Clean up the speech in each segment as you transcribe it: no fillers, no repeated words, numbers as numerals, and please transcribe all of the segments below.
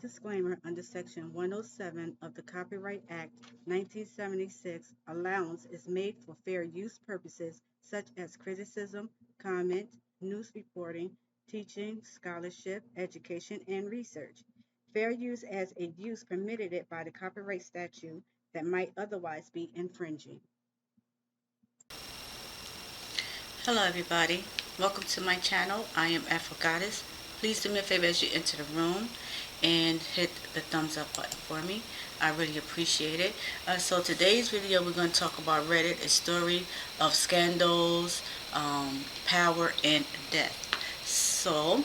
disclaimer under Section 107 of the Copyright Act 1976, allowance is made for fair use purposes such as criticism, comment, news reporting, teaching, scholarship, education, and research. Fair use as a use permitted it by the copyright statute that might otherwise be infringing. Hello everybody, welcome to my channel. I am Afro Goddess. Please do me a favor as you enter the room and hit the thumbs up button for me. I really appreciate it. So today's video we're going to talk about Reddit, a story of scandals, power, and death. So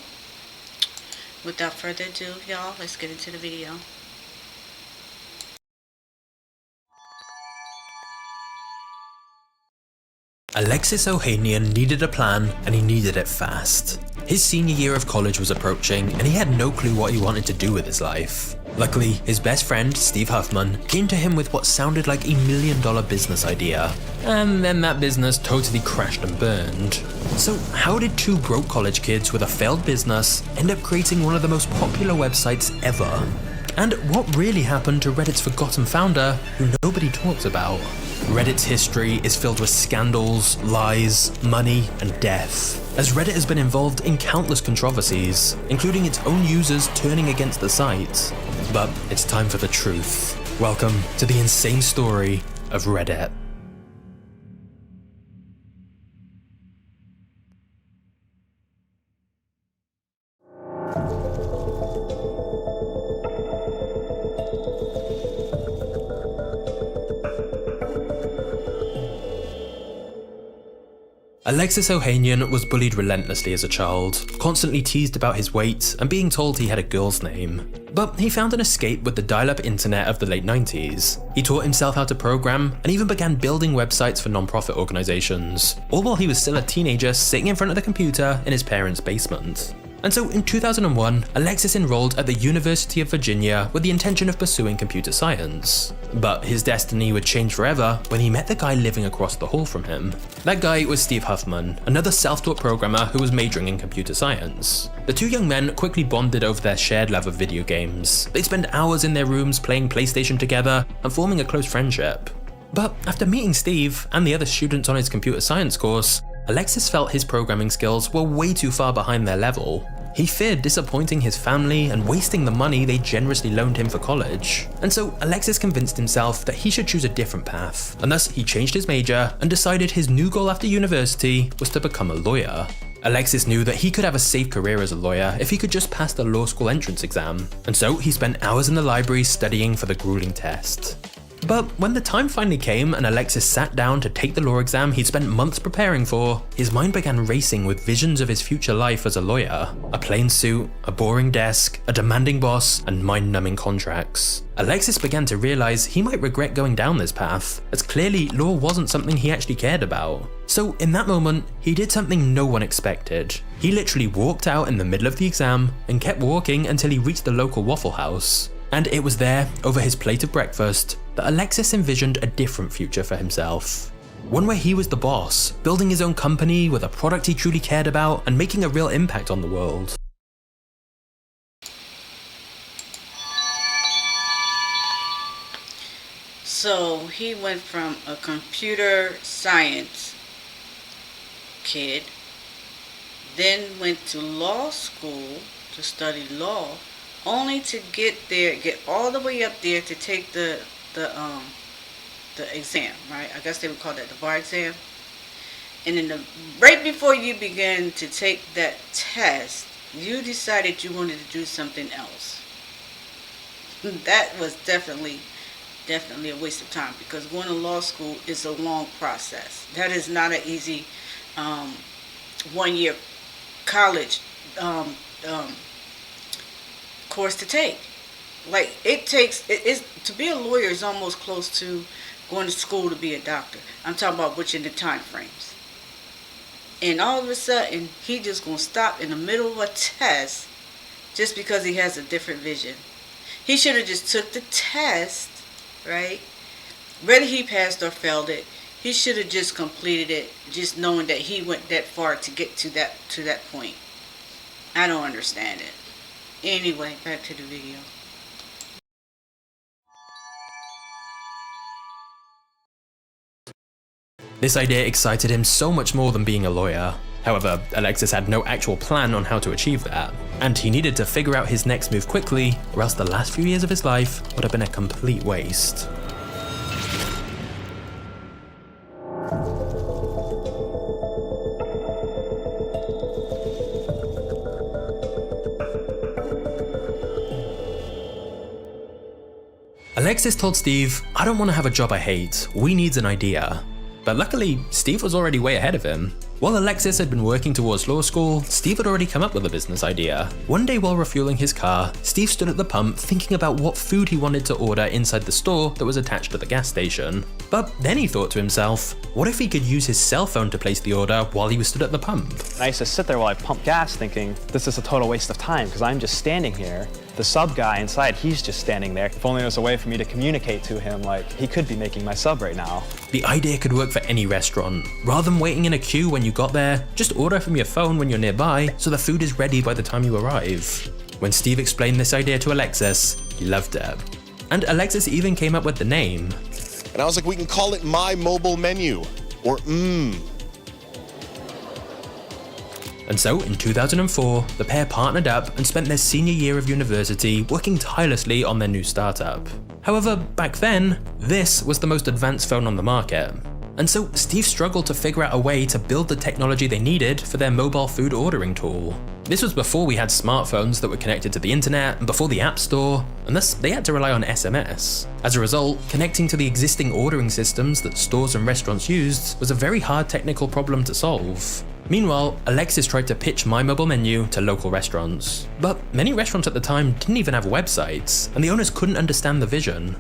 without further ado, y'all, let's get into the video. Alexis Ohanian needed a plan, and he needed it fast. His senior year of college was approaching, and he had no clue what he wanted to do with his life. Luckily, his best friend, Steve Huffman, came to him with what sounded like $1 million business idea. And then that business totally crashed and burned. So how did two broke college kids with a failed business end up creating one of the most popular websites ever? And what really happened to Reddit's forgotten founder, who nobody talks about? Reddit's history is filled with scandals, lies, money, and death, as Reddit has been involved in countless controversies, including its own users turning against the site. But it's time for the truth. Welcome to the insane story of Reddit. Alexis Ohanian was bullied relentlessly as a child, constantly teased about his weight and being told he had a girl's name. But he found an escape with the dial-up internet of the late 90s. He taught himself how to program and even began building websites for non-profit organizations, all while he was still a teenager sitting in front of the computer in his parents' basement. And so in 2001, Alexis enrolled at the University of Virginia with the intention of pursuing computer science. But his destiny would change forever when he met the guy living across the hall from him. That guy was Steve Huffman, another self-taught programmer who was majoring in computer science. The two young men quickly bonded over their shared love of video games. They'd spend hours in their rooms playing PlayStation together and forming a close friendship. But after meeting Steve and the other students on his computer science course, Alexis felt his programming skills were way too far behind their level. He feared disappointing his family and wasting the money they generously loaned him for college. And so Alexis convinced himself that he should choose a different path, and thus he changed his major and decided his new goal after university was to become a lawyer. Alexis knew that he could have a safe career as a lawyer if he could just pass the law school entrance exam, and so he spent hours in the library studying for the grueling test. But when the time finally came and Alexis sat down to take the law exam he'd spent months preparing for, his mind began racing with visions of his future life as a lawyer. A plain suit, a boring desk, a demanding boss, and mind-numbing contracts. Alexis began to realize he might regret going down this path, as clearly law wasn't something he actually cared about. So in that moment, he did something no one expected. He literally walked out in the middle of the exam and kept walking until he reached the local Waffle House. And it was there, over his plate of breakfast, that Alexis envisioned a different future for himself. One where he was the boss, building his own company with a product he truly cared about and making a real impact on the world. So he went from a computer science kid, then went to law school to study law, only to get all the way up there to take the exam, right? I guess they would call that the bar exam. And then right before you began to take that test, you decided you wanted to do something else. That was definitely a waste of time, because going to law school is a long process. That is not an easy 1 year college course to take. Like to be a lawyer is almost close to going to school to be a doctor. I'm talking about within the time frames. And all of a sudden, he just gonna stop in the middle of a test just because he has a different vision. He should have just took the test, right? Whether he passed or failed it, he should have just completed it, just knowing that he went that far to get to that point. I don't understand it. Anyway, back to the video. This idea excited him so much more than being a lawyer. However, Alexis had no actual plan on how to achieve that, and he needed to figure out his next move quickly, or else the last few years of his life would have been a complete waste. Alexis told Steve, "I don't want to have a job I hate, we need an idea." But luckily, Steve was already way ahead of him. While Alexis had been working towards law school, Steve had already come up with a business idea. One day while refueling his car, Steve stood at the pump thinking about what food he wanted to order inside the store that was attached to the gas station. But then he thought to himself, what if he could use his cell phone to place the order while he was stood at the pump? I used to sit there while I pumped gas thinking, this is a total waste of time because I'm just standing here. The sub guy inside, he's just standing there. If only there was a way for me to communicate to him, like he could be making my sub right now. The idea could work for any restaurant. Rather than waiting in a queue when you got there, just order from your phone when you're nearby so the food is ready by the time you arrive. When Steve explained this idea to Alexis, he loved it. And Alexis even came up with the name. And I was like, we can call it My Mobile Menu, or And so, in 2004, the pair partnered up and spent their senior year of university working tirelessly on their new startup. However, back then, this was the most advanced phone on the market. And so, Steve struggled to figure out a way to build the technology they needed for their mobile food ordering tool. This was before we had smartphones that were connected to the internet and before the App Store, and thus they had to rely on SMS. As a result, connecting to the existing ordering systems that stores and restaurants used was a very hard technical problem to solve. Meanwhile, Alexis tried to pitch My Mobile Menu to local restaurants. But many restaurants at the time didn't even have websites, and the owners couldn't understand the vision.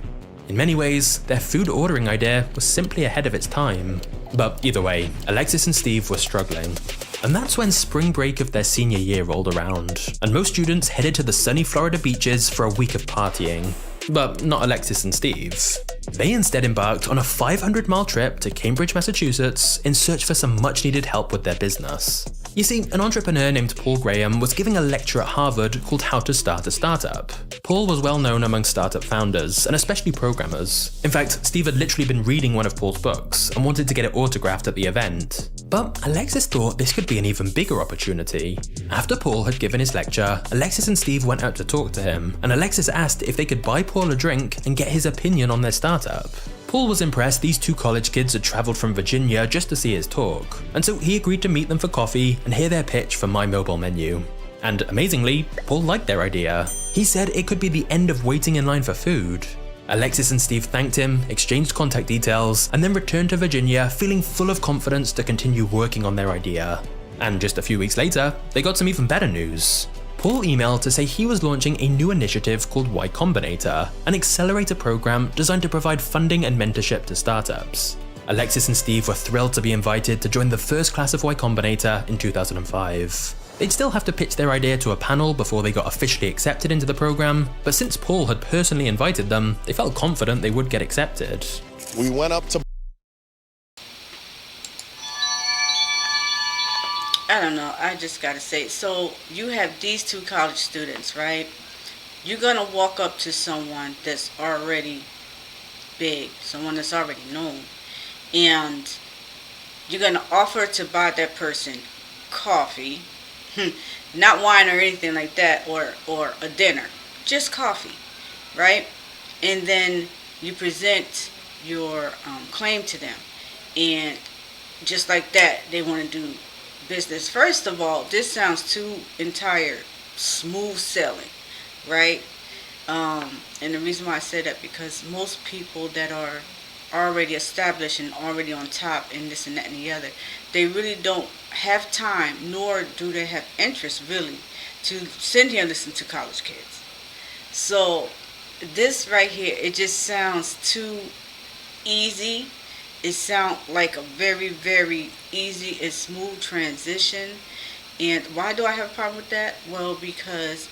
In many ways, their food ordering idea was simply ahead of its time. But either way, Alexis and Steve were struggling. And that's when spring break of their senior year rolled around, and most students headed to the sunny Florida beaches for a week of partying. But not Alexis and Steve. They instead embarked on a 500-mile trip to Cambridge, Massachusetts in search for some much-needed help with their business. You see, an entrepreneur named Paul Graham was giving a lecture at Harvard called How to Start a Startup. Paul was well known among startup founders, and especially programmers. In fact, Steve had literally been reading one of Paul's books and wanted to get it autographed at the event. But Alexis thought this could be an even bigger opportunity. After Paul had given his lecture, Alexis and Steve went out to talk to him, and Alexis asked if they could buy Paul a drink and get his opinion on their startup. Paul was impressed these two college kids had travelled from Virginia just to see his talk, and so he agreed to meet them for coffee and hear their pitch for My Mobile Menu. And amazingly, Paul liked their idea. He said it could be the end of waiting in line for food. Alexis and Steve thanked him, exchanged contact details, and then returned to Virginia feeling full of confidence to continue working on their idea. And just a few weeks later, they got some even better news. Paul emailed to say he was launching a new initiative called Y Combinator, an accelerator program designed to provide funding and mentorship to startups. Alexis and Steve were thrilled to be invited to join the first class of Y Combinator in 2005. They'd still have to pitch their idea to a panel before they got officially accepted into the program, but since Paul had personally invited them, they felt confident they would get accepted. we went up to... I don't know, I just gotta say, so you have these two college students, right? You're gonna walk up to someone that's already big, someone that's already known, and you're gonna offer to buy that person coffee, not wine or anything like that, or a dinner, just coffee, right? And then you present your claim to them, and just like that, they want to do business. First of all, this sounds too entire smooth selling, right? And the reason why I say that, because most people that are already established and already on top and this and that and the other, they really don't have time, nor do they have interest really to sit here and listen to college kids. So this right here, it just sounds too easy. It sounds like a very, very easy and smooth transition. And why do I have a problem with that? Well, because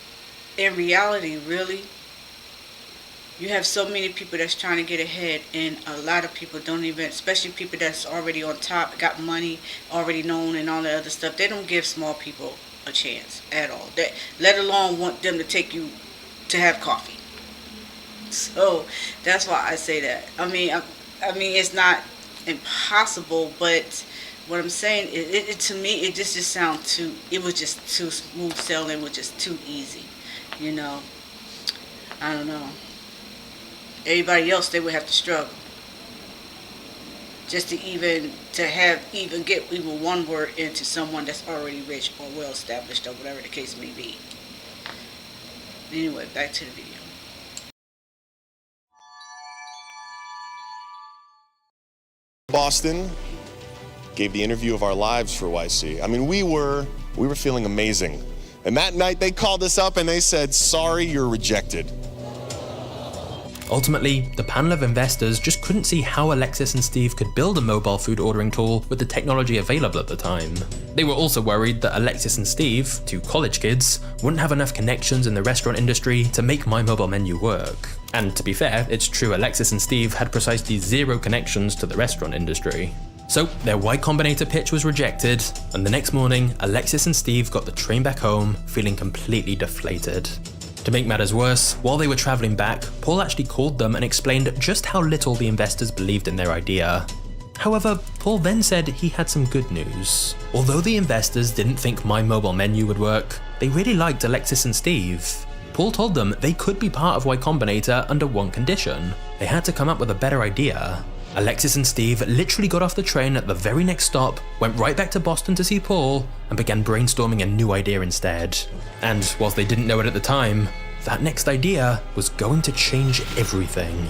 in reality, really, you have so many people that's trying to get ahead, and a lot of people don't even, especially people that's already on top, got money, already known and all that other stuff, they don't give small people a chance at all. Let alone want them to take you to have coffee. So that's why I say that. I mean, it's not impossible, but what I'm saying, it to me, it just sounded too, it was just too smooth sailing, it was just too easy, you know. I don't know. Everybody else, they would have to struggle just to even get one word into someone that's already rich or well established or whatever the case may be. Anyway, back to the video. Boston gave the interview of our lives for YC. I mean, we were feeling amazing. And that night they called us up and they said, sorry, you're rejected. Ultimately, the panel of investors just couldn't see how Alexis and Steve could build a mobile food ordering tool with the technology available at the time. They were also worried that Alexis and Steve, two college kids, wouldn't have enough connections in the restaurant industry to make My Mobile Menu work. And to be fair, it's true Alexis and Steve had precisely 0 connections to the restaurant industry. So their Y Combinator pitch was rejected, and the next morning, Alexis and Steve got the train back home feeling completely deflated. To make matters worse, while they were traveling back, Paul actually called them and explained just how little the investors believed in their idea. However, Paul then said he had some good news. Although the investors didn't think My Mobile Menu would work, they really liked Alexis and Steve. Paul told them they could be part of Y Combinator under one condition. They had to come up with a better idea. Alexis and Steve literally got off the train at the very next stop, went right back to Boston to see Paul, and began brainstorming a new idea instead. And whilst they didn't know it at the time, that next idea was going to change everything.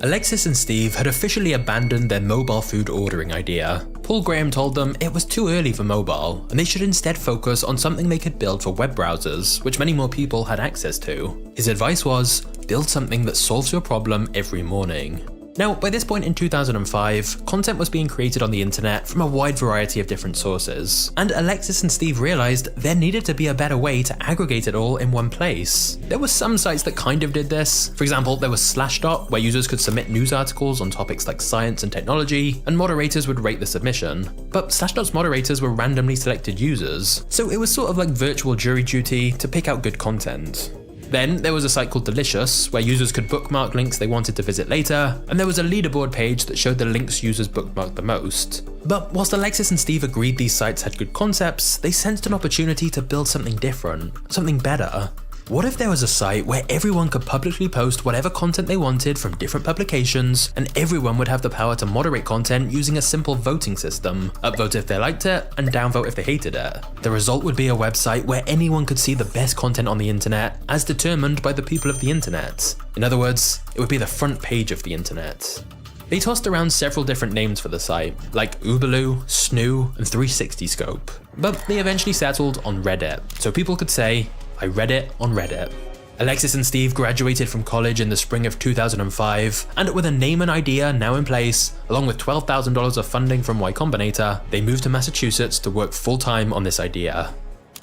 Alexis and Steve had officially abandoned their mobile food ordering idea. Paul Graham told them it was too early for mobile, and they should instead focus on something they could build for web browsers, which many more people had access to. His advice was, build something that solves your problem every morning. Now, by this point in 2005, content was being created on the internet from a wide variety of different sources, and Alexis and Steve realized there needed to be a better way to aggregate it all in one place. There were some sites that kind of did this. For example, there was Slashdot, where users could submit news articles on topics like science and technology, and moderators would rate the submission. But Slashdot's moderators were randomly selected users, so it was sort of like virtual jury duty to pick out good content. Then there was a site called Delicious, where users could bookmark links they wanted to visit later, and there was a leaderboard page that showed the links users bookmarked the most. But whilst Alexis and Steve agreed these sites had good concepts, they sensed an opportunity to build something different, something better. What if there was a site where everyone could publicly post whatever content they wanted from different publications, and everyone would have the power to moderate content using a simple voting system, upvote if they liked it, and downvote if they hated it? The result would be a website where anyone could see the best content on the internet, as determined by the people of the internet. In other words, it would be the front page of the internet. They tossed around several different names for the site, like Oobaloo, Snoo, and 360 Scope, but they eventually settled on Reddit, so people could say, I read it on Reddit. Alexis and Steve graduated from college in the spring of 2005, and with a name and idea now in place, along with $12,000 of funding from Y Combinator, they moved to Massachusetts to work full-time on this idea.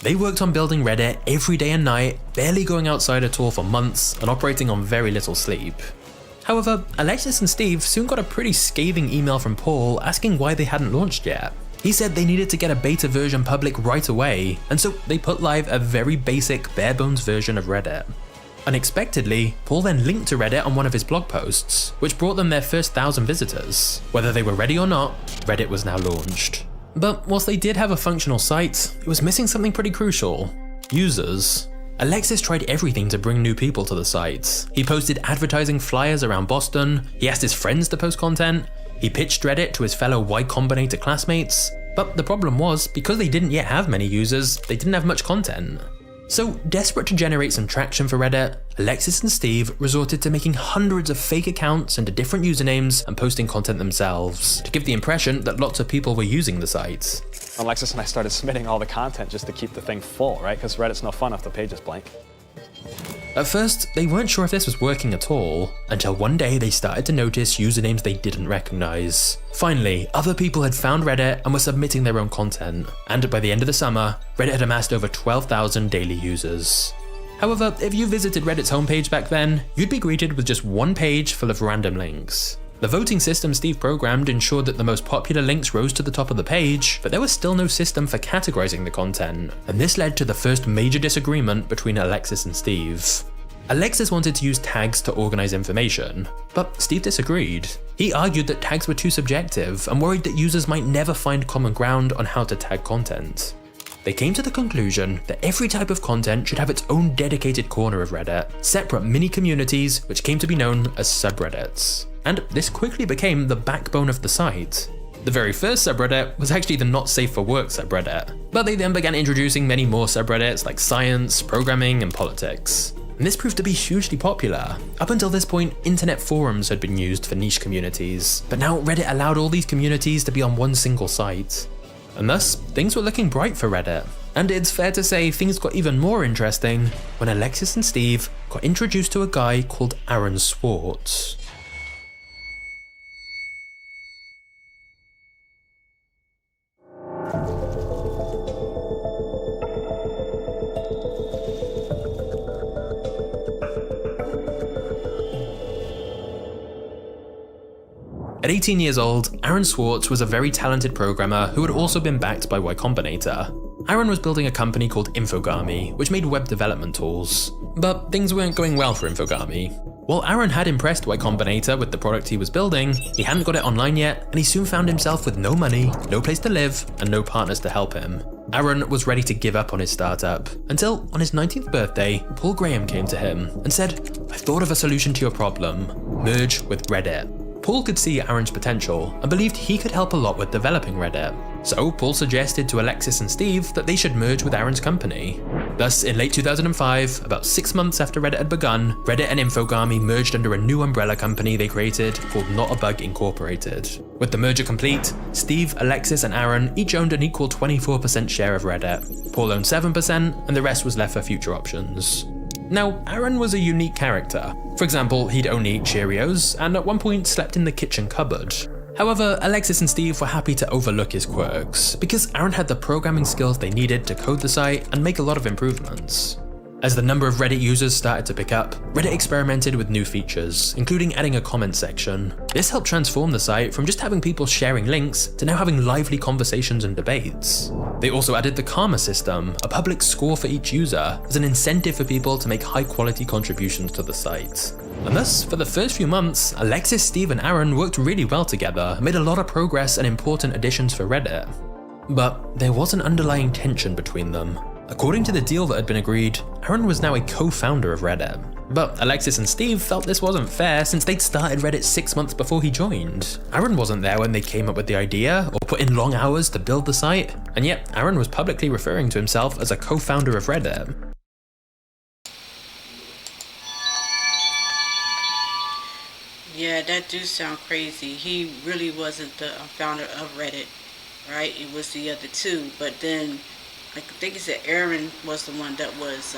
They worked on building Reddit every day and night, barely going outside at all for months, and operating on very little sleep. However, Alexis and Steve soon got a pretty scathing email from Paul asking why they hadn't launched yet. He said they needed to get a beta version public right away, and so they put live a very basic, bare-bones version of Reddit. Unexpectedly, Paul then linked to Reddit on one of his blog posts, which brought them their first 1,000 visitors. Whether they were ready or not, Reddit was now launched. But whilst they did have a functional site, it was missing something pretty crucial: users. Alexis tried everything to bring new people to the site. He posted advertising flyers around Boston, he asked his friends to post content, he pitched Reddit to his fellow Y Combinator classmates, but the problem was, because they didn't yet have many users, they didn't have much content. So, desperate to generate some traction for Reddit, Alexis and Steve resorted to making hundreds of fake accounts under different usernames and posting content themselves, to give the impression that lots of people were using the site. Alexis and I started submitting all the content just to keep the thing full, right? Because Reddit's no fun if the page is blank. At first, they weren't sure if this was working at all, until one day they started to notice usernames they didn't recognize. Finally, other people had found Reddit and were submitting their own content, and by the end of the summer, Reddit had amassed over 12,000 daily users. However, if you visited Reddit's homepage back then, you'd be greeted with just one page full of random links. The voting system Steve programmed ensured that the most popular links rose to the top of the page, but there was still no system for categorizing the content, and this led to the first major disagreement between Alexis and Steve. Alexis wanted to use tags to organize information, but Steve disagreed. He argued that tags were too subjective and worried that users might never find common ground on how to tag content. They came to the conclusion that every type of content should have its own dedicated corner of Reddit, separate mini communities which came to be known as subreddits. And this quickly became the backbone of the site. The very first subreddit was actually the Not Safe for Work subreddit, but they then began introducing many more subreddits like science, programming, and politics. And this proved to be hugely popular. Up until this point, internet forums had been used for niche communities, but now Reddit allowed all these communities to be on one single site. And thus, things were looking bright for Reddit. And it's fair to say things got even more interesting when Alexis and Steve got introduced to a guy called Aaron Swartz. At 18 years old, Aaron Swartz was a very talented programmer who had also been backed by Y Combinator. Aaron was building a company called Infogami, which made web development tools. But things weren't going well for Infogami. While Aaron had impressed Y Combinator with the product he was building, he hadn't got it online yet, and he soon found himself with no money, no place to live, and no partners to help him. Aaron was ready to give up on his startup, until on his 19th birthday, Paul Graham came to him and said, "I've thought of a solution to your problem. Merge with Reddit." Paul could see Aaron's potential and believed he could help a lot with developing Reddit. So Paul suggested to Alexis and Steve that they should merge with Aaron's company. Thus, in late 2005, about 6 months after Reddit had begun, Reddit and Infogami merged under a new umbrella company they created called Not a Bug Incorporated. With the merger complete, Steve, Alexis, and Aaron each owned an equal 24% share of Reddit. Paul owned 7%, and the rest was left for future options. Now, Aaron was a unique character. For example, he'd only eat Cheerios, and at one point slept in the kitchen cupboard. However, Alexis and Steve were happy to overlook his quirks, because Aaron had the programming skills they needed to code the site and make a lot of improvements. As the number of Reddit users started to pick up, Reddit experimented with new features, including adding a comment section. This helped transform the site from just having people sharing links to now having lively conversations and debates. They also added the karma system, a public score for each user, as an incentive for people to make high-quality contributions to the site. And thus, for the first few months, Alexis, Steve, and Aaron worked really well together, made a lot of progress and important additions for Reddit. But there was an underlying tension between them. According to the deal that had been agreed, Aaron was now a co-founder of Reddit. But Alexis and Steve felt this wasn't fair since they'd started Reddit 6 months before he joined. Aaron wasn't there when they came up with the idea or put in long hours to build the site, and yet Aaron was publicly referring to himself as a co-founder of Reddit. Yeah, that do sound crazy. He really wasn't the founder of Reddit, right? It was the other two, but then I think he said Aaron was the one that was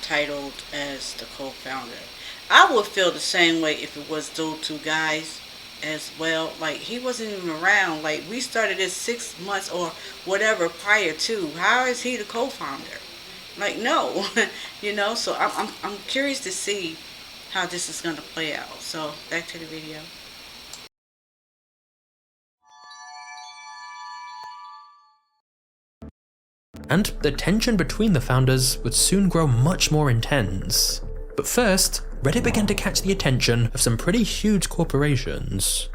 titled as the co-founder. I would feel the same way if it was those two guys as well. Like, he wasn't even around. Like, we started this 6 months or whatever prior to. How is he the co-founder? Like, no. You know, so I'm curious to see how this is going to play out. So back to the video. And the tension between the founders would soon grow much more intense. But first, Reddit began to catch the attention of some pretty huge corporations.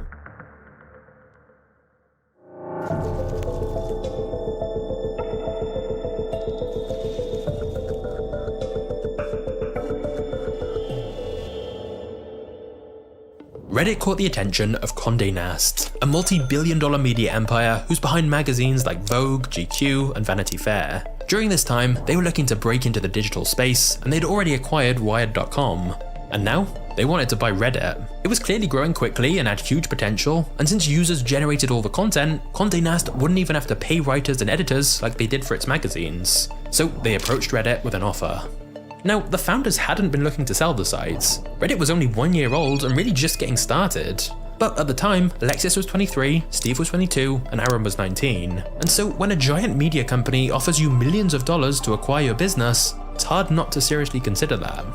Reddit caught the attention of Condé Nast, a multi-billion-dollar media empire who's behind magazines like Vogue, GQ, and Vanity Fair. During this time, they were looking to break into the digital space, and they'd already acquired Wired.com. And now, they wanted to buy Reddit. It was clearly growing quickly and had huge potential, and since users generated all the content, Condé Nast wouldn't even have to pay writers and editors like they did for its magazines. So they approached Reddit with an offer. Now, the founders hadn't been looking to sell the sites. Reddit was only 1 year old and really just getting started. But at the time, Alexis was 23, Steve was 22, and Aaron was 19. And so when a giant media company offers you millions of dollars to acquire your business, it's hard not to seriously consider that.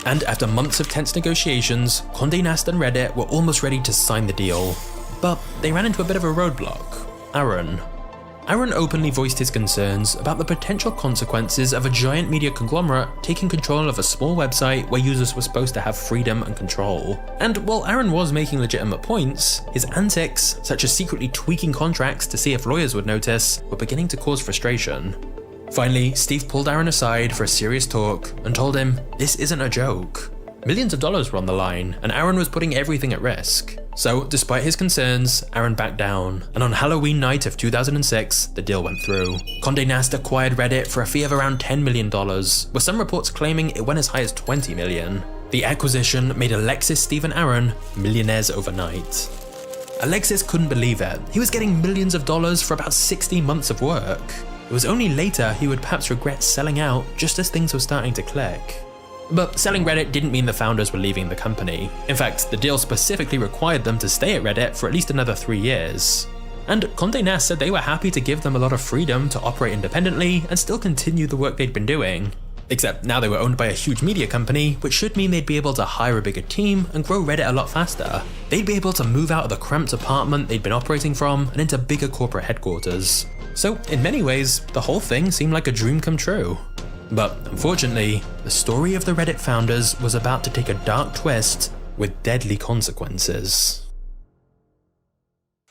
And after months of tense negotiations, Condé Nast and Reddit were almost ready to sign the deal. But they ran into a bit of a roadblock: Aaron. Aaron openly voiced his concerns about the potential consequences of a giant media conglomerate taking control of a small website where users were supposed to have freedom and control. And while Aaron was making legitimate points, his antics, such as secretly tweaking contracts to see if lawyers would notice, were beginning to cause frustration. Finally, Steve pulled Aaron aside for a serious talk and told him this isn't a joke. Millions of dollars were on the line, and Aaron was putting everything at risk. So, despite his concerns, Aaron backed down, and on Halloween night of 2006, the deal went through. Condé Nast acquired Reddit for a fee of around $10 million, with some reports claiming it went as high as $20 million. The acquisition made Alexis, Steve, and Aaron millionaires overnight. Alexis couldn't believe it. He was getting millions of dollars for about 60 months of work. It was only later he would perhaps regret selling out just as things were starting to click. But selling Reddit didn't mean the founders were leaving the company. In fact, the deal specifically required them to stay at Reddit for at least another 3 years. And Condé Nast said they were happy to give them a lot of freedom to operate independently and still continue the work they'd been doing. Except now they were owned by a huge media company, which should mean they'd be able to hire a bigger team and grow Reddit a lot faster. They'd be able to move out of the cramped apartment they'd been operating from and into bigger corporate headquarters. So in many ways, the whole thing seemed like a dream come true. But unfortunately, the story of the Reddit founders was about to take a dark twist with deadly consequences.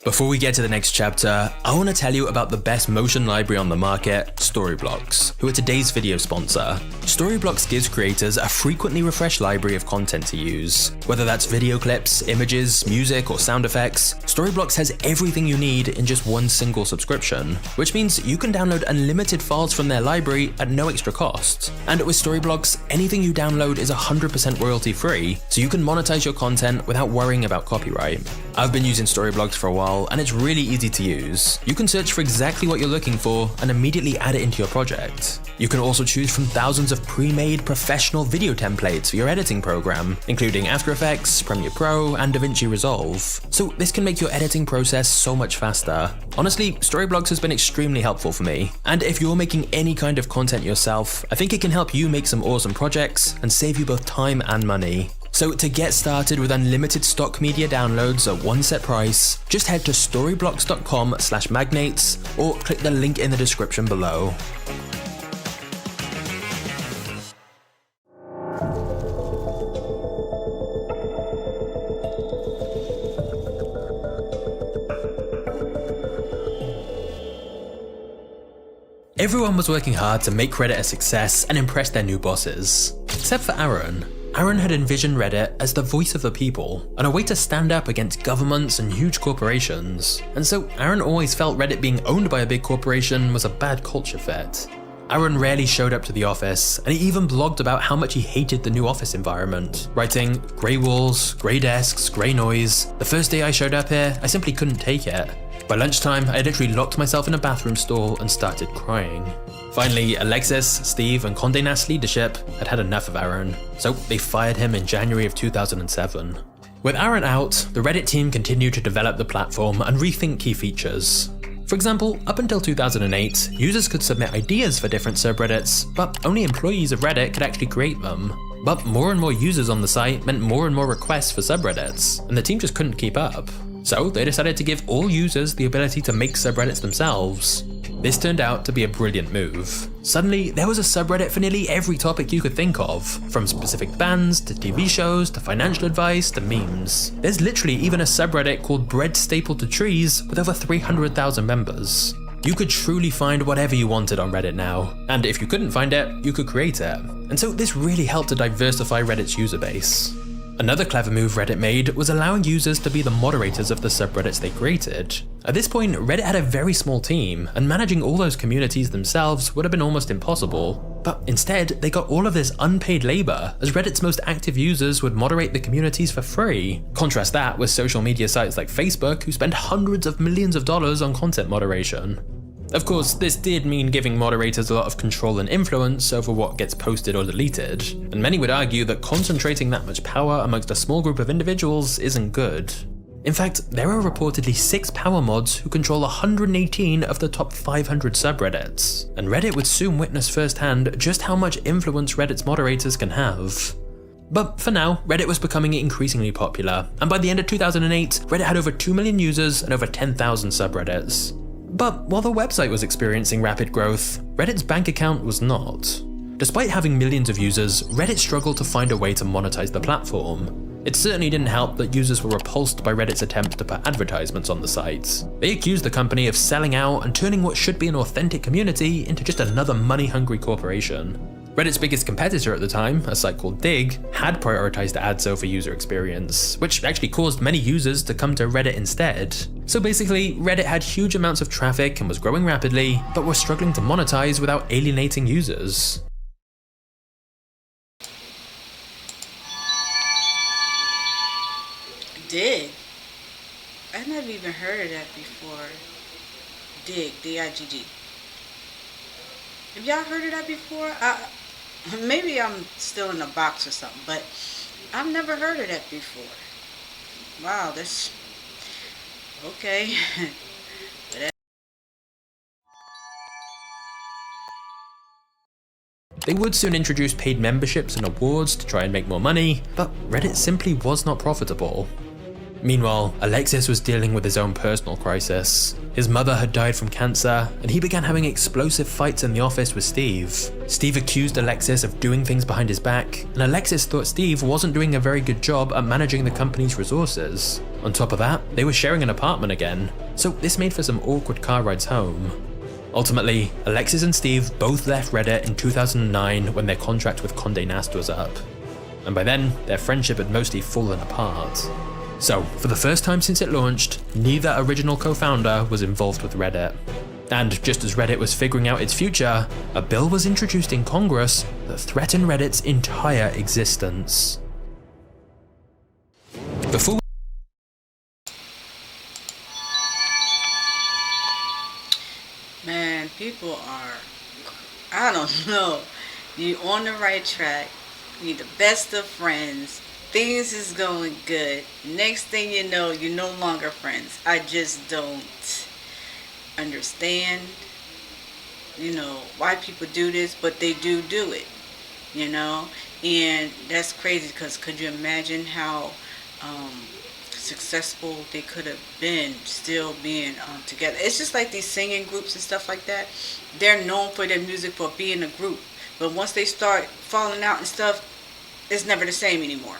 Before we get to the next chapter, I want to tell you about the best motion library on the market, Storyblocks, who are today's video sponsor. Storyblocks gives creators a frequently refreshed library of content to use. Whether that's video clips, images, music, or sound effects, Storyblocks has everything you need in just one single subscription, which means you can download unlimited files from their library at no extra cost. And with Storyblocks, anything you download is 100% royalty free, so you can monetize your content without worrying about copyright. I've been using Storyblocks for a while, and it's really easy to use. You can search for exactly what you're looking for and immediately add it into your project. You can also choose from thousands of pre-made professional video templates for your editing program, including After Effects, Premiere Pro, and DaVinci Resolve. So this can make your editing process so much faster. Honestly, Storyblocks has been extremely helpful for me, and if you're making any kind of content yourself, I think it can help you make some awesome projects and save you both time and money. So to get started with unlimited stock media downloads at one set price, just head to storyblocks.com/magnates or click the link in the description below. Everyone was working hard to make Reddit a success and impress their new bosses, except for Aaron. Aaron had envisioned Reddit as the voice of the people, and a way to stand up against governments and huge corporations. And so Aaron always felt Reddit being owned by a big corporation was a bad culture fit. Aaron rarely showed up to the office, and he even blogged about how much he hated the new office environment, writing, "Grey walls, grey desks, grey noise. The first day I showed up here, I simply couldn't take it. By lunchtime, I literally locked myself in a bathroom stall and started crying." Finally, Alexis, Steve, and Condé Nast leadership had had enough of Aaron, so they fired him in January of 2007. With Aaron out, the Reddit team continued to develop the platform and rethink key features. For example, up until 2008, users could submit ideas for different subreddits, but only employees of Reddit could actually create them. But more and more users on the site meant more and more requests for subreddits, and the team just couldn't keep up. So they decided to give all users the ability to make subreddits themselves. This turned out to be a brilliant move. Suddenly, there was a subreddit for nearly every topic you could think of, from specific bands, to TV shows, to financial advice, to memes. There's literally even a subreddit called Bread Stapled to Trees with over 300,000 members. You could truly find whatever you wanted on Reddit now, and if you couldn't find it, you could create it. And so this really helped to diversify Reddit's user base. Another clever move Reddit made was allowing users to be the moderators of the subreddits they created. At this point, Reddit had a very small team, and managing all those communities themselves would have been almost impossible. But instead, they got all of this unpaid labor, as Reddit's most active users would moderate the communities for free. Contrast that with social media sites like Facebook, who spend hundreds of millions of dollars on content moderation. Of course, this did mean giving moderators a lot of control and influence over what gets posted or deleted, and many would argue that concentrating that much power amongst a small group of individuals isn't good. In fact, there are reportedly 6 power mods who control 118 of the top 500 subreddits, and Reddit would soon witness firsthand just how much influence Reddit's moderators can have. But for now, Reddit was becoming increasingly popular, and by the end of 2008, Reddit had over 2 million users and over 10,000 subreddits. But while the website was experiencing rapid growth, Reddit's bank account was not. Despite having millions of users, Reddit struggled to find a way to monetize the platform. It certainly didn't help that users were repulsed by Reddit's attempt to put advertisements on the site. They accused the company of selling out and turning what should be an authentic community into just another money-hungry corporation. Reddit's biggest competitor at the time, a site called Dig, had prioritized ads over user experience, which actually caused many users to come to Reddit instead. So basically, Reddit had huge amounts of traffic and was growing rapidly, but was struggling to monetize without alienating users. Dig? I've never even heard of that before. Dig, D-I-G-G. Have y'all heard of that before? Maybe I'm still in a box or something, but I've never heard of that before. Wow, that's okay. They would soon introduce paid memberships and awards to try and make more money, but Reddit simply was not profitable. Meanwhile, Alexis was dealing with his own personal crisis. His mother had died from cancer, and he began having explosive fights in the office with Steve. Steve accused Alexis of doing things behind his back, and Alexis thought Steve wasn't doing a very good job at managing the company's resources. On top of that, they were sharing an apartment again, so this made for some awkward car rides home. Ultimately, Alexis and Steve both left Reddit in 2009 when their contract with Condé Nast was up. And by then, their friendship had mostly fallen apart. So, for the first time since it launched, neither original co-founder was involved with Reddit. And just as Reddit was figuring out its future, a bill was introduced in Congress that threatened Reddit's entire existence. Before Man, people are, I don't know. You're on the right track. You're the best of friends. Things is going good. Next thing you know, you're no longer friends. I just don't understand, why people do this, but they do it, and that's crazy because could you imagine how successful they could have been still being together? It's just like these singing groups and stuff like that. They're known for their music for being a group, but once they start falling out and stuff, it's never the same anymore.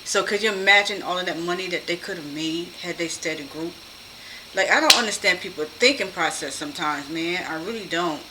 So could you imagine all of that money that they could have made had they stayed a group? Like, I don't understand people's thinking process sometimes, man. I really don't.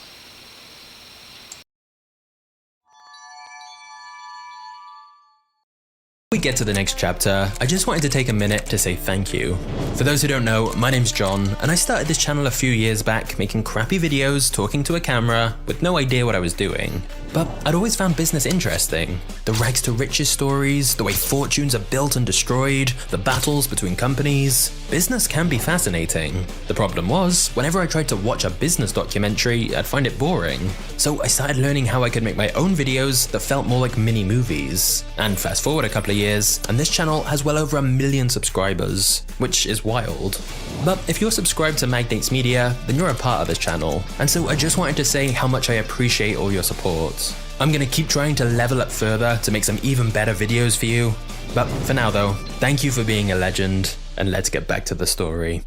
we get to the next chapter, I just wanted to take a minute to say thank you. For those who don't know, my name's John, and I started this channel a few years back making crappy videos talking to a camera with no idea what I was doing. But I'd always found business interesting. The rags to riches stories, the way fortunes are built and destroyed, the battles between companies. Business can be fascinating. The problem was, whenever I tried to watch a business documentary, I'd find it boring. So I started learning how I could make my own videos that felt more like mini movies. And fast forward a couple of years, and this channel has well over 1 million subscribers, which is wild. But if you're subscribed to MagnatesMedia, then you're a part of this channel. And so I just wanted to say how much I appreciate all your support. I'm gonna keep trying to level up further to make some even better videos for you. But for now though, thank you for being a legend, and let's get back to the story.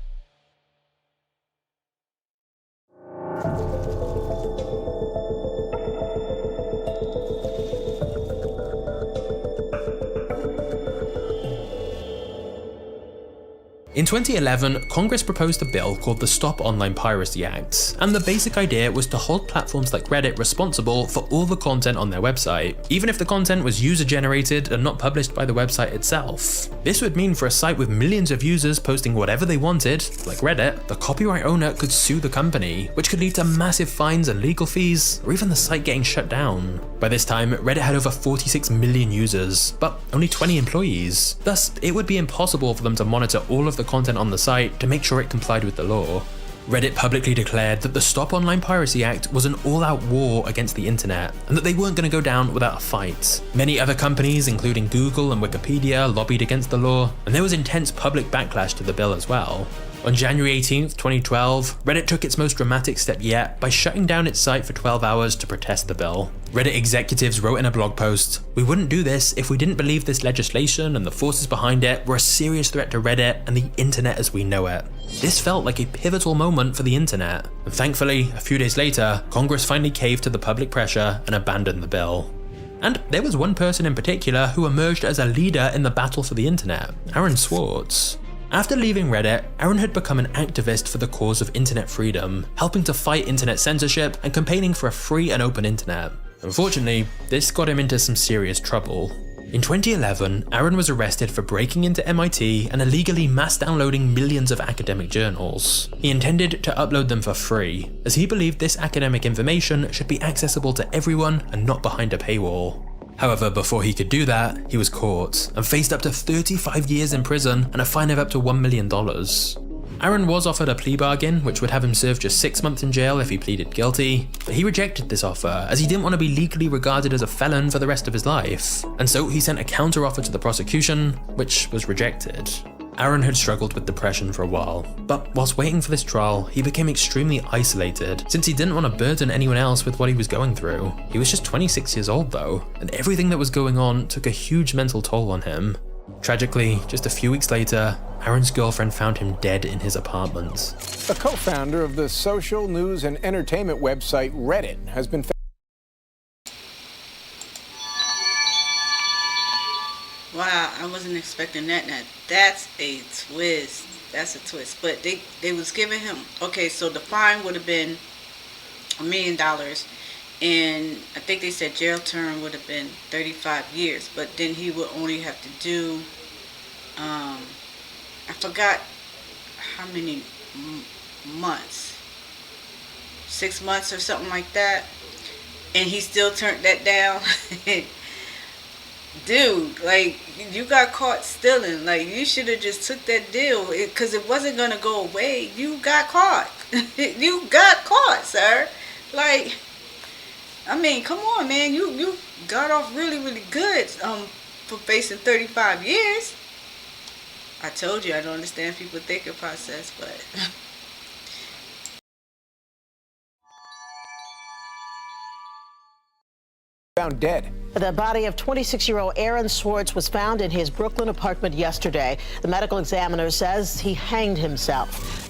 In 2011, Congress proposed a bill called the Stop Online Piracy Act, and the basic idea was to hold platforms like Reddit responsible for all the content on their website, even if the content was user-generated and not published by the website itself. This would mean for a site with millions of users posting whatever they wanted, like Reddit, the copyright owner could sue the company, which could lead to massive fines and legal fees, or even the site getting shut down. By this time, Reddit had over 46 million users, but only 20 employees. Thus, it would be impossible for them to monitor all of the content on the site to make sure it complied with the law. Reddit publicly declared that the Stop Online Piracy Act was an all-out war against the internet, and that they weren't going to go down without a fight. Many other companies, including Google and Wikipedia, lobbied against the law, and there was intense public backlash to the bill as well. On January 18th, 2012, Reddit took its most dramatic step yet by shutting down its site for 12 hours to protest the bill. Reddit executives wrote in a blog post, "We wouldn't do this if we didn't believe this legislation and the forces behind it were a serious threat to Reddit and the internet as we know it." This felt like a pivotal moment for the internet, and thankfully, a few days later, Congress finally caved to the public pressure and abandoned the bill. And there was one person in particular who emerged as a leader in the battle for the internet, Aaron Swartz. After leaving Reddit, Aaron had become an activist for the cause of internet freedom, helping to fight internet censorship and campaigning for a free and open internet. Unfortunately, this got him into some serious trouble. In 2011, Aaron was arrested for breaking into MIT and illegally mass downloading millions of academic journals. He intended to upload them for free, as he believed this academic information should be accessible to everyone and not behind a paywall. However, before he could do that, he was caught and faced up to 35 years in prison and a fine of up to $1 million. Aaron was offered a plea bargain, which would have him serve just 6 months in jail if he pleaded guilty, but he rejected this offer as he didn't want to be legally regarded as a felon for the rest of his life, and so he sent a counter-offer to the prosecution, which was rejected. Aaron had struggled with depression for a while, but whilst waiting for this trial, he became extremely isolated since he didn't want to burden anyone else with what he was going through. He was just 26 years old though, and everything that was going on took a huge mental toll on him. Tragically, just a few weeks later, Aaron's girlfriend found him dead in his apartment. A co-founder of the social news and entertainment website Reddit has been Wow, I wasn't expecting that. Now, that's a twist. That's a twist. But they was giving him, okay, so the fine would have been $1 million. And I think they said jail term would have been 35 years. But then he would only have to do, I forgot how many months. 6 months or something like that. And he still turned that down. Dude, like, you got caught stealing. Like, you should have just took that deal, because it wasn't going to go away. You got caught. You got caught, sir. Like, I mean, come on, man. You got off really, really good for facing 35 years. I told you I don't understand people's thinking process, but... found dead. The body of 26-year-old Aaron Swartz was found in his Brooklyn apartment yesterday. The medical examiner says he hanged himself.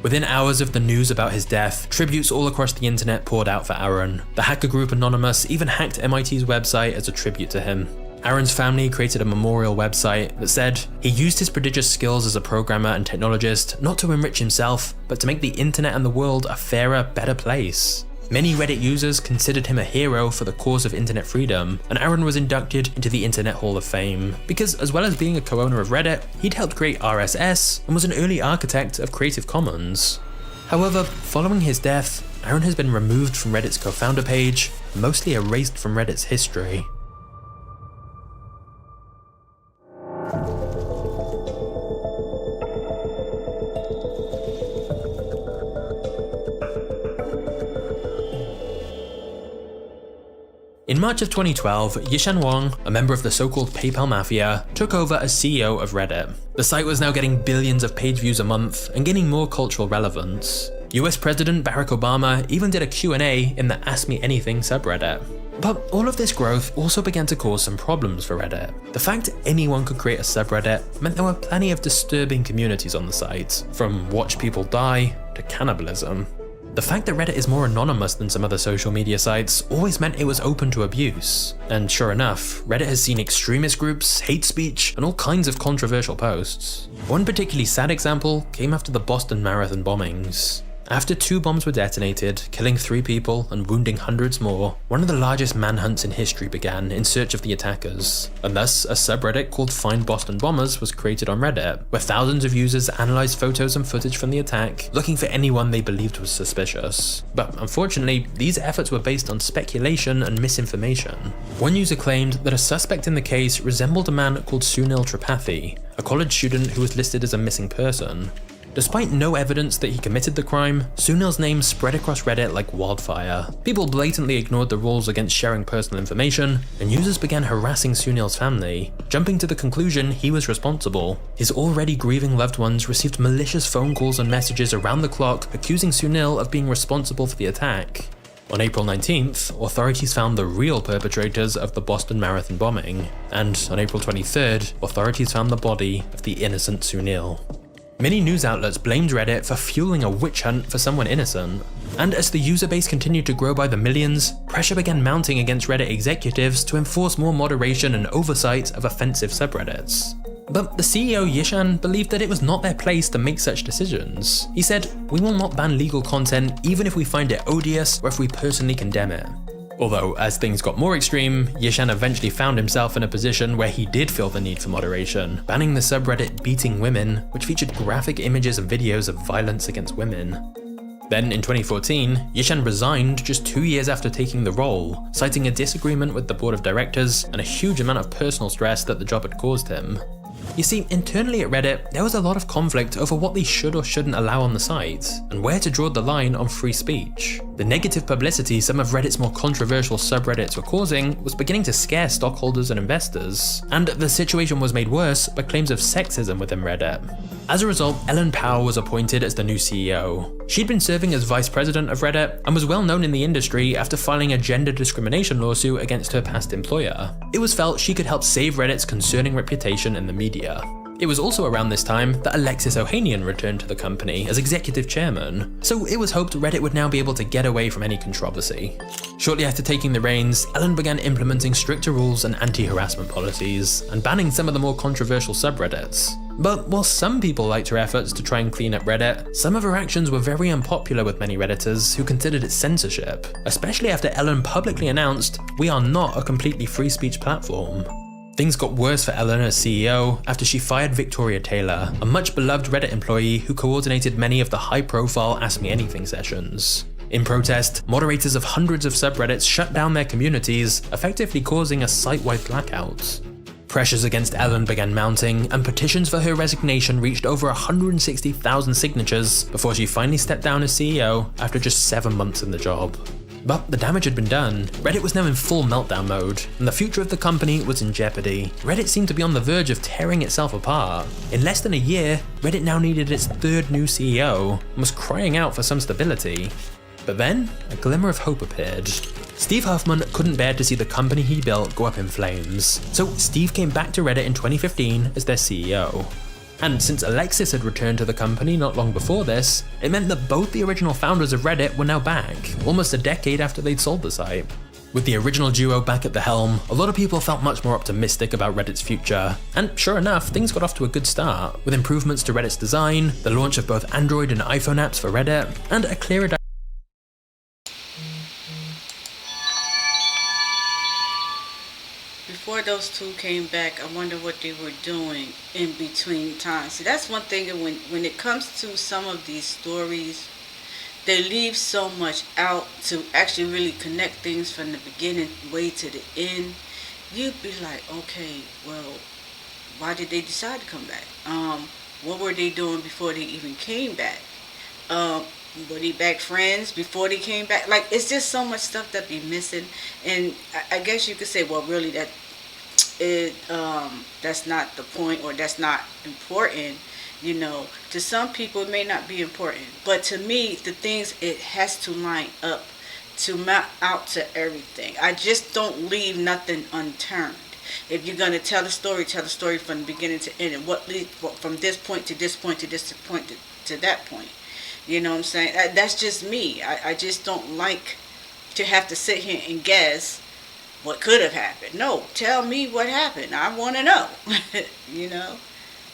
Within hours of the news about his death, tributes all across the internet poured out for Aaron. The hacker group Anonymous even hacked MIT's website as a tribute to him. Aaron's family created a memorial website that said he used his prodigious skills as a programmer and technologist not to enrich himself, but to make the internet and the world a fairer, better place. Many Reddit users considered him a hero for the cause of internet freedom, and Aaron was inducted into the Internet Hall of Fame, because as well as being a co-owner of Reddit, he'd helped create RSS and was an early architect of Creative Commons. However, following his death, Aaron has been removed from Reddit's co-founder page, mostly erased from Reddit's history. In March of 2012, Yishan Wang, a member of the so-called PayPal Mafia, took over as CEO of Reddit. The site was now getting billions of page views a month and gaining more cultural relevance. US President Barack Obama even did a Q&A in the Ask Me Anything subreddit. But all of this growth also began to cause some problems for Reddit. The fact anyone could create a subreddit meant there were plenty of disturbing communities on the site, from watch people die to cannibalism. The fact that Reddit is more anonymous than some other social media sites always meant it was open to abuse. And sure enough, Reddit has seen extremist groups, hate speech, and all kinds of controversial posts. One particularly sad example came after the Boston Marathon bombings. After 2 bombs were detonated, killing 3 people and wounding hundreds more, one of the largest manhunts in history began in search of the attackers. And thus, a subreddit called Find Boston Bombers was created on Reddit, where thousands of users analysed photos and footage from the attack, looking for anyone they believed was suspicious. But unfortunately, these efforts were based on speculation and misinformation. One user claimed that a suspect in the case resembled a man called Sunil Tripathi, a college student who was listed as a missing person. Despite no evidence that he committed the crime, Sunil's name spread across Reddit like wildfire. People blatantly ignored the rules against sharing personal information, and users began harassing Sunil's family, jumping to the conclusion he was responsible. His already grieving loved ones received malicious phone calls and messages around the clock accusing Sunil of being responsible for the attack. On April 19th, authorities found the real perpetrators of the Boston Marathon bombing, and on April 23rd, authorities found the body of the innocent Sunil. Many news outlets blamed Reddit for fueling a witch hunt for someone innocent, and as the user base continued to grow by the millions, pressure began mounting against Reddit executives to enforce more moderation and oversight of offensive subreddits. But the CEO Yishan believed that it was not their place to make such decisions. He said, "We will not ban legal content even if we find it odious or if we personally condemn it." Although, as things got more extreme, Yishan eventually found himself in a position where he did feel the need for moderation, banning the subreddit Beating Women, which featured graphic images and videos of violence against women. Then in 2014, Yishan resigned just 2 years after taking the role, citing a disagreement with the board of directors and a huge amount of personal stress that the job had caused him. You see, internally at Reddit, there was a lot of conflict over what they should or shouldn't allow on the site, and where to draw the line on free speech. The negative publicity some of Reddit's more controversial subreddits were causing was beginning to scare stockholders and investors, and the situation was made worse by claims of sexism within Reddit. As a result, Ellen Powell was appointed as the new CEO. She'd been serving as vice president of Reddit and was well known in the industry after filing a gender discrimination lawsuit against her past employer. It was felt she could help save Reddit's concerning reputation in the media. It was also around this time that Alexis Ohanian returned to the company as executive chairman, so it was hoped Reddit would now be able to get away from any controversy. Shortly after taking the reins, Ellen began implementing stricter rules and anti-harassment policies, and banning some of the more controversial subreddits. But while some people liked her efforts to try and clean up Reddit, some of her actions were very unpopular with many Redditors who considered it censorship, especially after Ellen publicly announced, "We are not a completely free speech platform." Things got worse for Ellen as CEO after she fired Victoria Taylor, a much beloved Reddit employee who coordinated many of the high-profile Ask Me Anything sessions. In protest, moderators of hundreds of subreddits shut down their communities, effectively causing a site-wide blackout. Pressures against Ellen began mounting, and petitions for her resignation reached over 160,000 signatures before she finally stepped down as CEO after just 7 months in the job. But the damage had been done. Reddit was now in full meltdown mode, and the future of the company was in jeopardy. Reddit seemed to be on the verge of tearing itself apart. In less than a year, Reddit now needed its third new CEO, and was crying out for some stability. But then, a glimmer of hope appeared. Steve Huffman couldn't bear to see the company he built go up in flames, so Steve came back to Reddit in 2015 as their CEO. And since Alexis had returned to the company not long before this, it meant that both the original founders of Reddit were now back, almost a decade after they'd sold the site. With the original duo back at the helm, a lot of people felt much more optimistic about Reddit's future. And sure enough, things got off to a good start, with improvements to Reddit's design, the launch of both Android and iPhone apps for Reddit, and a clearer Before those two came back, I wonder what they were doing in between times. See, that's one thing that when it comes to some of these stories, they leave so much out to actually really connect things from the beginning way to the end. You'd be like, okay, well, why did they decide to come back? What were they doing before they even came back? Were they back friends before they came back? Like, it's just so much stuff that be missing. And I guess you could say, well, really, that's not the point, or that's not important. You know, to some people it may not be important, but to me, the things, it has to line up to map out to everything. I just don't leave nothing unturned. If you're gonna tell the story from the beginning to end, and what leads from this point to this point to this point to that point. You know what I'm saying? That's just me. I just don't like to have to sit here and guess what could have happened. No, tell me what happened. I want to know, you know,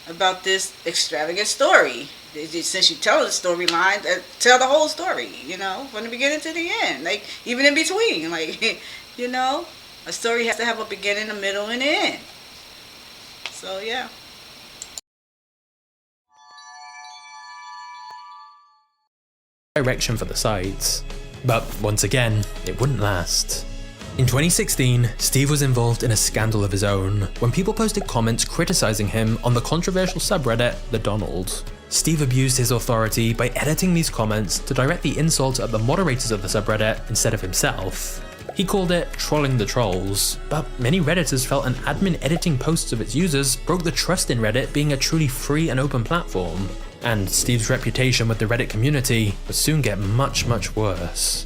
about this extravagant story. Since you tell the storyline, tell the whole story, you know, from the beginning to the end. Like, even in between, like, you know, a story has to have a beginning, a middle, and an end. So, yeah. Direction for the site. But once again, it wouldn't last. In 2016, Steve was involved in a scandal of his own when people posted comments criticizing him on the controversial subreddit The Donald. Steve abused his authority by editing these comments to direct the insult at the moderators of the subreddit instead of himself. He called it trolling the trolls, but many Redditors felt an admin editing posts of its users broke the trust in Reddit being a truly free and open platform, and Steve's reputation with the Reddit community would soon get much, much worse.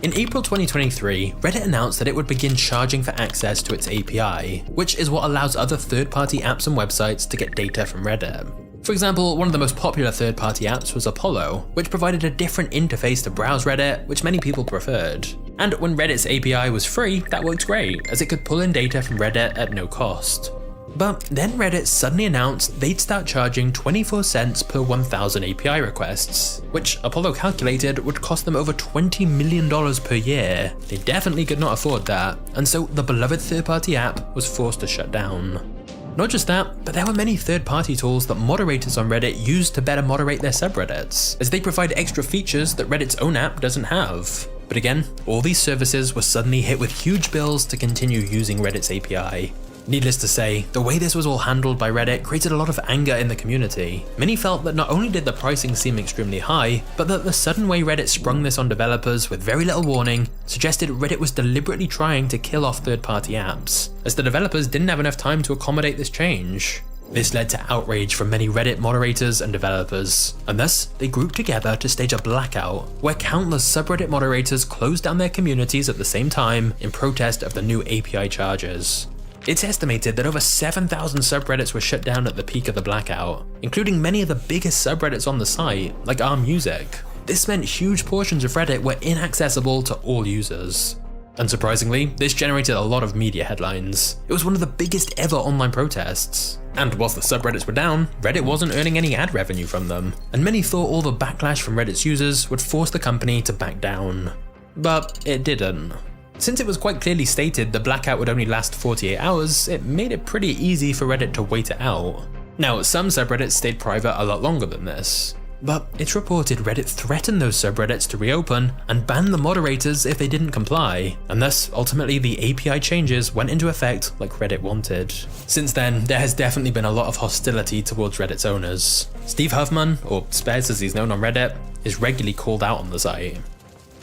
In April 2023, Reddit announced that it would begin charging for access to its API, which is what allows other third-party apps and websites to get data from Reddit. For example, one of the most popular third-party apps was Apollo, which provided a different interface to browse Reddit, which many people preferred. And when Reddit's API was free, that worked great, as it could pull in data from Reddit at no cost. But then Reddit suddenly announced they'd start charging 24 cents per 1,000 API requests, which Apollo calculated would cost them over $20 million per year. They definitely could not afford that, and so the beloved third-party app was forced to shut down. Not just that, but there were many third-party tools that moderators on Reddit used to better moderate their subreddits, as they provide extra features that Reddit's own app doesn't have. But again, all these services were suddenly hit with huge bills to continue using Reddit's API. Needless to say, the way this was all handled by Reddit created a lot of anger in the community. Many felt that not only did the pricing seem extremely high, but that the sudden way Reddit sprung this on developers with very little warning suggested Reddit was deliberately trying to kill off third-party apps, as the developers didn't have enough time to accommodate this change. This led to outrage from many Reddit moderators and developers, and thus they grouped together to stage a blackout, where countless subreddit moderators closed down their communities at the same time in protest of the new API charges. It's estimated that over 7,000 subreddits were shut down at the peak of the blackout, including many of the biggest subreddits on the site, like our music. This meant huge portions of Reddit were inaccessible to all users. Unsurprisingly, this generated a lot of media headlines. It was one of the biggest ever online protests. And whilst the subreddits were down, Reddit wasn't earning any ad revenue from them, and many thought all the backlash from Reddit's users would force the company to back down. But it didn't. Since it was quite clearly stated the blackout would only last 48 hours, it made it pretty easy for Reddit to wait it out. Now, some subreddits stayed private a lot longer than this, but it's reported Reddit threatened those subreddits to reopen and ban the moderators if they didn't comply, and thus ultimately the API changes went into effect like Reddit wanted. Since then, there has definitely been a lot of hostility towards Reddit's owners. Steve Huffman, or Spez as he's known on Reddit, is regularly called out on the site.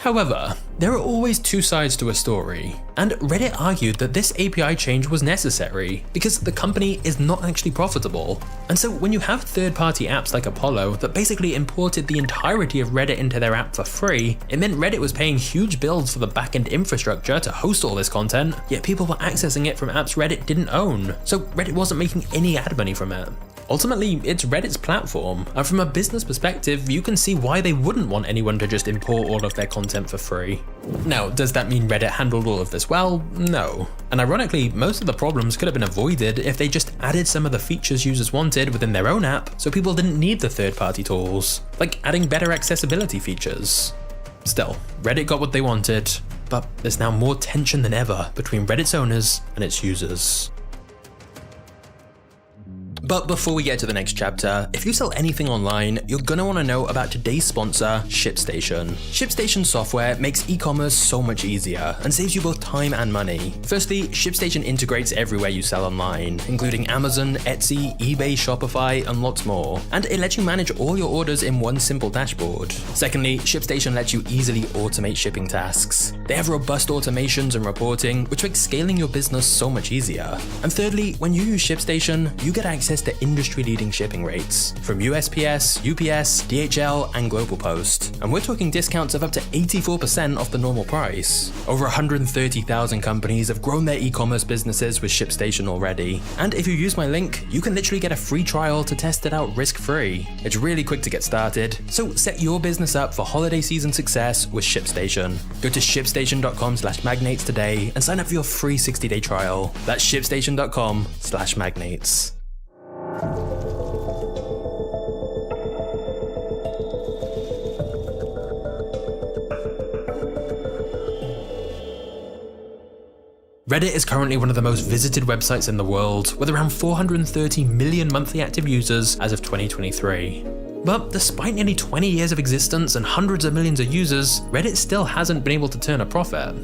However, there are always two sides to a story, and Reddit argued that this API change was necessary because the company is not actually profitable. And so when you have third-party apps like Apollo that basically imported the entirety of Reddit into their app for free, it meant Reddit was paying huge bills for the back-end infrastructure to host all this content, yet people were accessing it from apps Reddit didn't own, so Reddit wasn't making any ad money from it. Ultimately, it's Reddit's platform, and from a business perspective, you can see why they wouldn't want anyone to just import all of their content for free. Now, does that mean Reddit handled all of this well? No. And ironically, most of the problems could have been avoided if they just added some of the features users wanted within their own app so people didn't need the third-party tools, like adding better accessibility features. Still, Reddit got what they wanted, but there's now more tension than ever between Reddit's owners and its users. But before we get to the next chapter, if you sell anything online, you're gonna wanna know about today's sponsor, ShipStation. ShipStation software makes e-commerce so much easier and saves you both time and money. Firstly, ShipStation integrates everywhere you sell online, including Amazon, Etsy, eBay, Shopify, and lots more. And it lets you manage all your orders in one simple dashboard. Secondly, ShipStation lets you easily automate shipping tasks. They have robust automations and reporting, which makes scaling your business so much easier. And thirdly, when you use ShipStation, you get access to industry-leading shipping rates from USPS, UPS, DHL, and Global Post. And we're talking discounts of up to 84% off the normal price. Over 130,000 companies have grown their e-commerce businesses with ShipStation already. And if you use my link, you can literally get a free trial to test it out risk-free. It's really quick to get started, so set your business up for holiday season success with ShipStation. Go to shipstation.com/magnates today and sign up for your free 60-day trial. That's shipstation.com/magnates. Reddit is currently one of the most visited websites in the world, with around 430 million monthly active users as of 2023. But despite nearly 20 years of existence and hundreds of millions of users, Reddit still hasn't been able to turn a profit.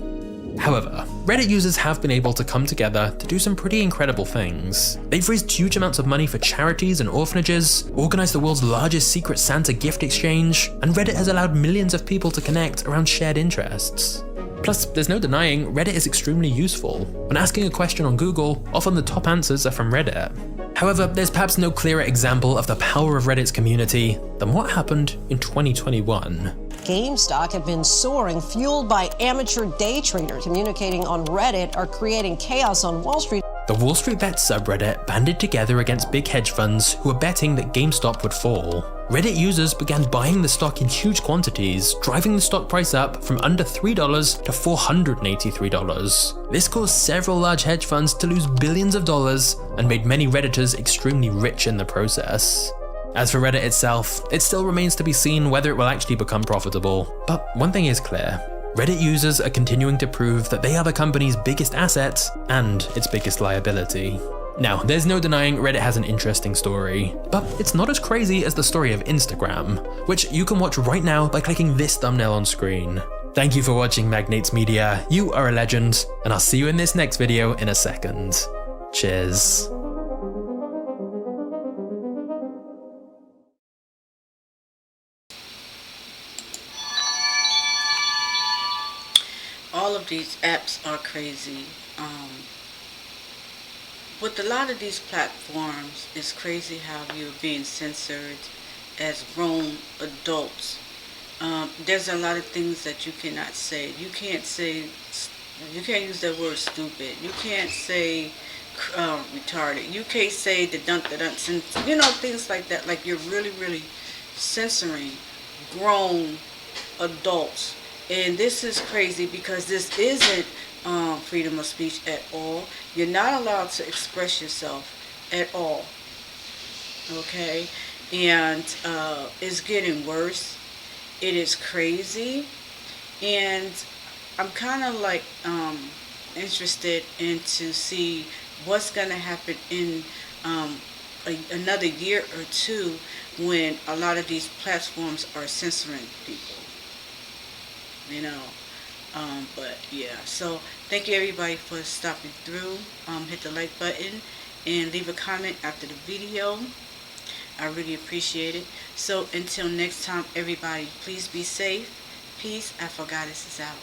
However, Reddit users have been able to come together to do some pretty incredible things. They've raised huge amounts of money for charities and orphanages, organized the world's largest Secret Santa gift exchange, and Reddit has allowed millions of people to connect around shared interests. Plus, there's no denying Reddit is extremely useful. When asking a question on Google, often the top answers are from Reddit. However, there's perhaps no clearer example of the power of Reddit's community than what happened in 2021. Game stock have been soaring, fueled by amateur day traders communicating on Reddit or creating chaos on Wall Street. The Wall Street Bets subreddit banded together against big hedge funds who were betting that GameStop would fall. Reddit users began buying the stock in huge quantities, driving the stock price up from under $3 to $483. This caused several large hedge funds to lose billions of dollars and made many Redditors extremely rich in the process. As for Reddit itself, it still remains to be seen whether it will actually become profitable. But one thing is clear. Reddit users are continuing to prove that they are the company's biggest asset and its biggest liability. Now, there's no denying Reddit has an interesting story, but it's not as crazy as the story of Instagram, which you can watch right now by clicking this thumbnail on screen. Thank you for watching Magnates Media, you are a legend, and I'll see you in this next video in a second. Cheers. All of these apps are crazy. With a lot of these platforms, it's crazy how you're being censored as grown adults. There's a lot of things that you cannot say. You can't use that word stupid. You can't say retarded. You can't say the dun-dun-dun, you know, things like that. Like, you're really censoring grown adults. And this is crazy because this isn't freedom of speech at all. You're not allowed to express yourself at all. Okay? And it's getting worse. It is crazy. And I'm kind of like interested in to see what's going to happen in another year or two when a lot of these platforms are censoring people. You know, but yeah, so thank you everybody for stopping through. Hit the like button and leave a comment after the video. I really appreciate it. So until next time, everybody, please be safe. Peace. Afro Goddess is out.